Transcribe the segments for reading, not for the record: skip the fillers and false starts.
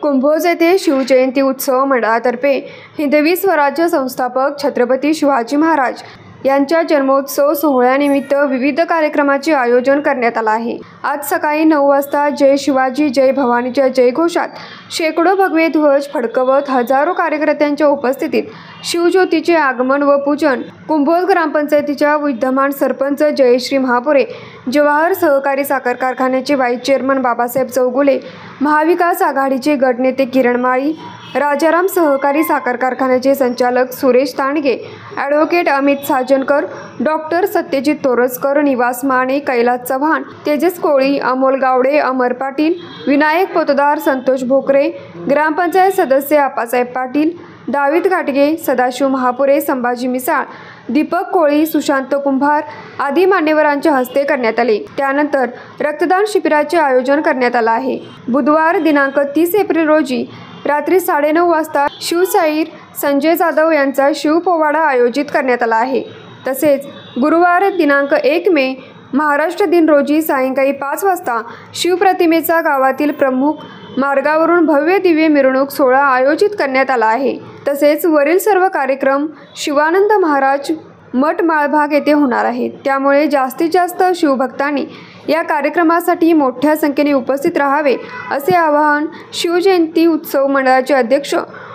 कुंभोज येथे शिवजयंती उत्सव मंडळातर्फे हिंदवी स्वराज्य संस्थापक छत्रपती शिवाजी महाराज यांच्या जन्मोत्सव सोहळ्यानिमित्त विविध कार्यक्रमाचे आयोजन करण्यात आले आहे। आज सकाळी 9 वाजता जय शिवाजी जय भवानीच्या जयघोषात शेकडो भगवे ध्वज फडकवत हजारो कार्यकर्त्यांच्या उपस्थितीत शिवज्योतीचे आगमन व पूजन कुंभोज ग्रामपंचायतीच्या विद्यमान सरपंच जयश्री महापुरे, जवाहर सहकारी साखर कारखान्याचे व्हाईस चेअरमन बाबासाहेब चौगुले, महाविकास आघाडीचे गटनेते किरण माळी, राजाराम सहकारी साखर कारखान्याचे संचालक सुरेश तांडगे, ॲडव्होकेट अमित साजनकर, डॉक्टर सत्यजित तोरसकर, निवास माने, कैलास चव्हाण, तेजस कोळी, अमोल गावडे, अमर पाटील, विनायक पोतदार, संतोष भोकरे, ग्रामपंचायत सदस्य आप्पासाहेब पाटील, दावीद घाटगे, सदाशिव महापुरे, संभाजी मिसाळ, दीपक कोळी, सुशांत कुंभार आदी मान्यवरांच्या हस्ते करण्यात आले। त्यानंतर रक्तदान शिबिराचे आयोजन करण्यात आले आहे। बुधवार दिनांक 30 एप्रिल रोजी रात्री 9:30 वाजता शिवशाहीर संजय जाधव यांचा शिवपोवाडा आयोजित करण्यात आला आहे। तसेच गुरुवार दिनांक 1 मे महाराष्ट्र दिन रोजी सायंकाळी 5 वाजता शिवप्रतिमेचा गावातील प्रमुख मार्गावरून भव्य दिव्य मिरवणूक सोहळा आयोजित करण्यात आला आहे। तसेच वरील सर्व कार्यक्रम शिवानंद महाराज मठ माळभाग येथे होणार आहेत। त्यामुळे जास्तीत जास्त शिवभक्तांनी या कार्यक्रमासाठी मोठ्या संख्येने उपस्थित राहावे असे आवाहन शिवजयंती उत्सव मंडळाचे अध्यक्ष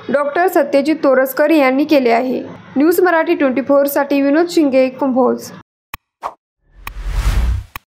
डॉक्टर सत्यजित तोरसकर यांनी केले आहे। न्यूज मराठी 24 साठी विनोद शिंगे, कुंभोज।